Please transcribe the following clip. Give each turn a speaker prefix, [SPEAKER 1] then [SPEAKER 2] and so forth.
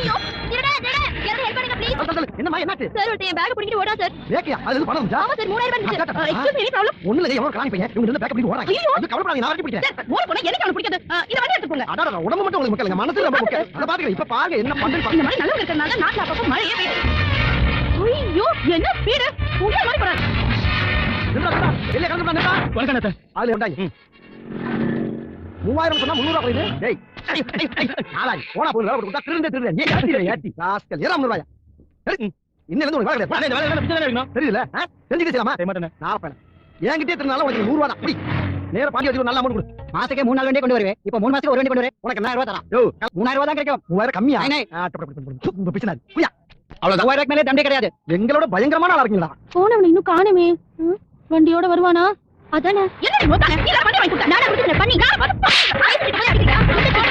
[SPEAKER 1] ஐயோ திருடா திருடா யாரோ ஹெல்ப் பண்ணுங்க ப்ளீஸ்.
[SPEAKER 2] என்னம்மா என்னாச்சு?
[SPEAKER 1] சார் ஒருத்தன் என் பேக் பிடிக்கிட்டு ஓடா சார்.
[SPEAKER 2] பேக்கியா? அது எது பணம்?
[SPEAKER 1] ஆமா சார் 3000 ரூபாய் இருந்துச்சு. Excuse me problem.
[SPEAKER 2] ஒண்ணு இல்ல எவ்வளவு காணி பையன் இவங்க இந்த பேக் பண்ணி ஓடுறாங்க.
[SPEAKER 1] ஐயோ
[SPEAKER 2] அது கவலைப்படாதீங்க நான் வரட்டி பிடிக்கிறேன்.
[SPEAKER 1] சார் ஓட போனா எனக்கு அவன பிடிக்காது. இந்த வண்டி எடுத்து போங்க.
[SPEAKER 2] அடடா உடம்பு மட்டும் உங்களுக்கு முக்கியம் இல்லங்க மனசு ரொம்ப முக்கியம். அத பாருங்க இப்ப பாருங்க என்ன பண்றீங்க
[SPEAKER 1] இந்த மாதிரி நல்லவங்க இருக்கறனால நாட்டுல அப்பப்ப மழையே பெய்யுது. ஐயோ என்ன ஸ்பீடு உங்க மாதிரி போறாரு.
[SPEAKER 2] நின்றா வெளிய கிளம்புடா நின்றா.
[SPEAKER 3] வணக்கண்ணே.
[SPEAKER 2] அதுல உண்டாய் 3000 சொன்னா 300 போயிடு. டேய் நாளாய் போனா போய் வேலை கொடுத்தா திருந்தே நீ ஏத்தி ராஸ்கல் 200 ரூபாயா? இன்னில இருந்து உனக்கு வேலை கிடையாது.
[SPEAKER 3] இந்த வேலை பிச்சை வேணும்.
[SPEAKER 2] தெரியல செஞ்சுட்டு செய்யலாமா?
[SPEAKER 3] செய்ய மாட்டேனே.
[SPEAKER 2] நான் பணம் என்கிட்டே திருநாள உனக்கு 100 ரூபாய் தான். அப்படி நேரா பாண்டி வச்சு நல்ல அமௌண்ட் கொடு.
[SPEAKER 4] மாசத்துக்கு 3 நாள் வண்டியே கொண்டு வருவேன். இப்போ 3 மாசத்துக்கு ஒரு வண்டி கொண்டு வரேன். உனக்கு 4000 ரூபாய் தரேன்.
[SPEAKER 2] யோ
[SPEAKER 4] 3000 ரூபாய் தான் கிடைக்கும்.
[SPEAKER 2] 3000 கம்மியா?
[SPEAKER 4] நை, நை.
[SPEAKER 2] உங்க பிச்சை புயா
[SPEAKER 4] அவ்வளவுதான். 3000 ரூபாய்க்கு மேலே தண்டே கிடையாது.
[SPEAKER 2] எங்களோட பயங்கரமான ஆளா இருக்கீங்களா?
[SPEAKER 1] போனவன இன்னும் காணுமே. வண்டியோட வருவானா? அதானே என்ன மொத்தம் இல்ல பண்ணி வாங்கி கொடுத்தா. நானே கொடுத்தேன் பண்ணி நான் வந்து